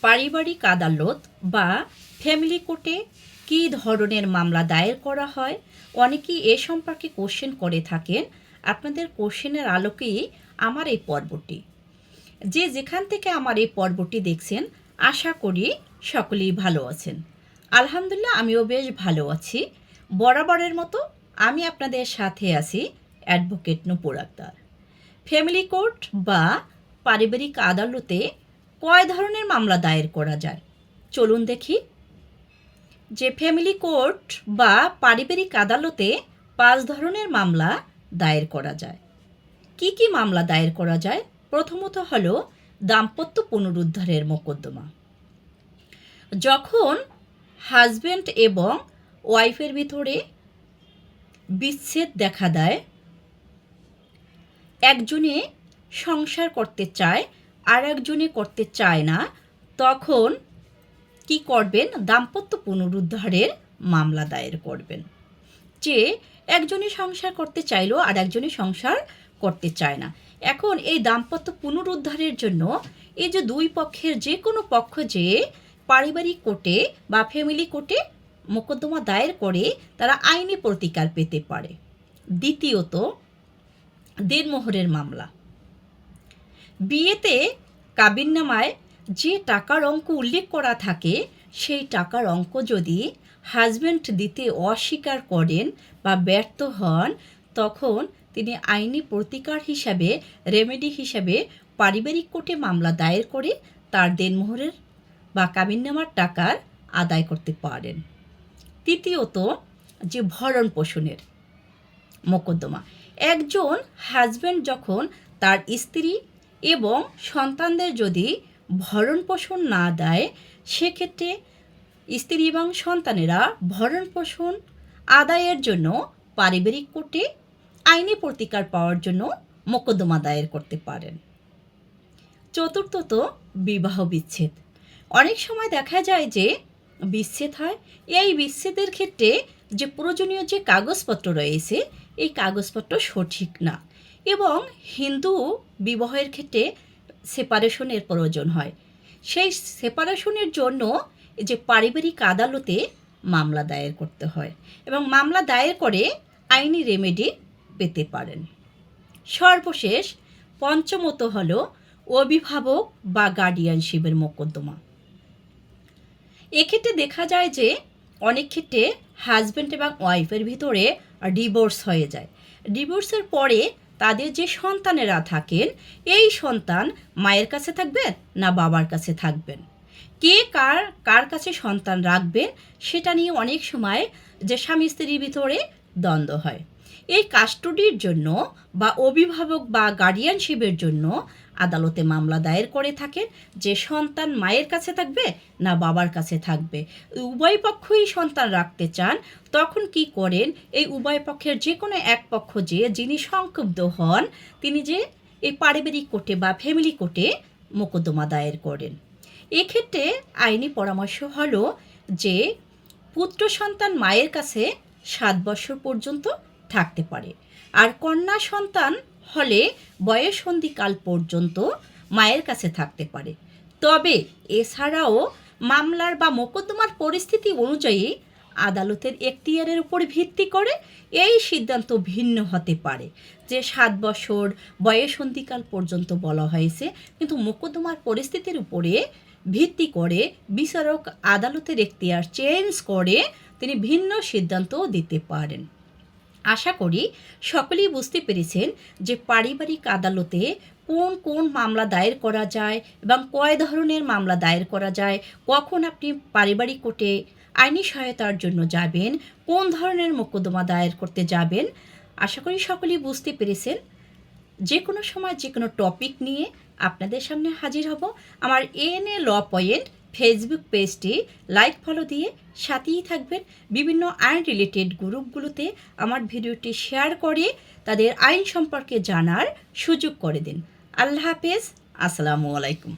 পারিবারিক আদালত বা ফ্যামিলি কোর্টে কী ধরনের মামলা দায়ের করা হয়, অনেকেই এ সম্পর্কে কোশ্চেন করে থাকেন। আপনাদের কোশ্চেনের আলোকেই আমার এই পর্বটি। যে যেখান থেকে আমার এই পর্বটি দেখছেন, আশা করি সকলেই ভালো আছেন। আলহামদুলিল্লাহ, আমিও বেশ ভালো আছি। বরাবরের মতো আমি আপনাদের সাথে আছি, অ্যাডভোকেট নূপুর আক্তার। ফ্যামিলি কোর্ট বা পারিবারিক আদালতে কয় ধরনের মামলা দায়ের করা যায়, চলুন দেখি। যে ফ্যামিলি কোর্ট বা পারিবারিক আদালতে 5 ধরনের মামলা দায়ের করা যায়। কি কি মামলা দায়ের করা যায়? প্রথমত হলো দাম্পত্য পুনরুদ্ধারের মোকদ্দমা। যখন হাজব্যান্ড এবং ওয়াইফের ভিতরে বিচ্ছেদ দেখা দেয়, একজনে সংসার করতে চায় আর একজনে করতে চায় না, তখন কি করবেন? দাম্পত্য পুনরুদ্ধারের মামলা দায়ের করবেন। যে একজনে সংসার করতে চাইলো আর একজনে সংসার করতে চায় না। এখন এই দাম্পত্য পুনরুদ্ধারের জন্য এই যে দুই পক্ষের যে কোনো পক্ষ যে পারিবারিক কোর্টে বা ফ্যামিলি কোর্টে মোকদ্দমা দায়ের করে তারা আইনি প্রতিকার পেতে পারে। দ্বিতীয়ত, দেনমোহরের মামলা। বিয়েতে কাবিননামায় যে টাকার অঙ্ক উল্লেখ করা থাকে, সেই টাকার অঙ্ক যদি হাজব্যান্ড দিতে অস্বীকার করেন বা ব্যর্থ হন, তখন তিনি আইনি প্রতিকার হিসাবে, রেমেডি হিসাবে পারিবারিক কোর্টে মামলা দায়ের করে তার দেনমোহরের বা কাবিননামার টাকার আদায় করতে পারেন। তৃতীয়ত, যে ভরণ পোষণের মোকদ্দমা। একজন হাজব্যান্ড যখন তার স্ত্রী এবং সন্তানদের যদি ভরণ পোষণ না দেয়, সেক্ষেত্রে স্ত্রী এবং সন্তানেরা ভরণ পোষণ আদায়ের জন্য পারিবারিক কোর্টে আইনি প্রতিকার পাওয়ার জন্য মোকদ্দমা দায়ের করতে পারেন। চতুর্থত, বিবাহ বিচ্ছেদ। অনেক সময় দেখা যায় যে বিচ্ছেদ হয়। এই বিচ্ছেদের ক্ষেত্রে যে প্রয়োজনীয় যে কাগজপত্র রয়েছে, এই কাগজপত্র সঠিক না, এবং হিন্দু বিবাহের ক্ষেত্রে সেপারেশনের প্রয়োজন হয়। সেই সেপারেশনের জন্য যে পারিবারিক আদালতে মামলা দায়ের করতে হয় এবং মামলা দায়ের করে আইনি রেমেডি পেতে পারেন। সর্বশেষ, পঞ্চমত হলো অভিভাবক বা গার্ডিয়ানশিপের মোকদ্দমা। এক্ষেত্রে দেখা যায় যে অনেক ক্ষেত্রে হাজব্যান্ড এবং ওয়াইফের ভিতরে ডিভোর্স হয়ে যায়। ডিভোর্সের পরে তাদের যে সন্তানেরা থাকেন, এই সন্তান মায়ের কাছে থাকবেন না বাবার কাছে থাকবেন, কে কার কাছে সন্তান রাখবেন, সেটা নিয়ে অনেক সময় যে স্বামী স্ত্রীর ভিতরে দ্বন্দ্ব হয়। এই কাস্টডির জন্য বা অভিভাবক বা গার্ডিয়ানশিপের জন্য আদালতে মামলা দায়ের করে থাকেন যে সন্তান মায়ের কাছে থাকবে না বাবার কাছে থাকবে। উভয় পক্ষই সন্তান রাখতে চান, তখন কি করেন? এই উভয় পক্ষের যে কোনো এক পক্ষ যিনি সংক্ষুব্ধ হন, তিনি যে এই পারিবারিক কোর্টে বা ফ্যামিলি কোর্টে মোকদ্দমা দায়ের করেন। এক্ষেত্রে আইনি পরামর্শ হলো যে পুত্র সন্তান মায়ের কাছে 7 বছর পর্যন্ত থাকতে পারে, আর কন্যা সন্তান হলে বয়ঃসন্ধিকাল পর্যন্ত মায়ের কাছে থাকতে পারে। তবে এছাড়াও মামলার বা মোকদ্দমার পরিস্থিতি অনুযায়ী আদালতের এখতিয়ারের উপর ভিত্তি করে এই সিদ্ধান্ত ভিন্ন হতে পারে। যে 7 বছর বয়ঃসন্ধিকাল পর্যন্ত বলা হয়েছে, কিন্তু মোকদ্দমার পরিস্থিতির উপরে ভিত্তি করে বিচারক আদালতের এখতিয়ার চেঞ্জ করে তিনি ভিন্ন সিদ্ধান্তও দিতে পারেন। আশা করি সকলেই বুঝতে পেরেছেন যে পারিবারিক আদালতে কোন কোন মামলা দায়ের করা যায় এবং কয় ধরনের মামলা দায়ের করা যায়, কখন আপনি পারিবারিক কোর্টে আইনি সহায়তার জন্য যাবেন, কোন ধরনের মোকদ্দমা দায়ের করতে যাবেন। আশা করি সকলেই বুঝতে পেরেছেন। যে কোনো সময় যে কোনো টপিক নিয়ে আপনাদের সামনে হাজির হব। আমার এএনএ ল পয়েন্ট ফেসবুক পেজটি লাইক ফলো দিয়ে সাথেই থাকবেন। বিভিন্ন আইন রিলেটেড গ্রুপগুলোতে আমার ভিডিওটি শেয়ার করে তাদের আইন সম্পর্কে জানার সুযোগ করে দিন। আল্লাহ হাফেজ, আসসালামু আলাইকুম।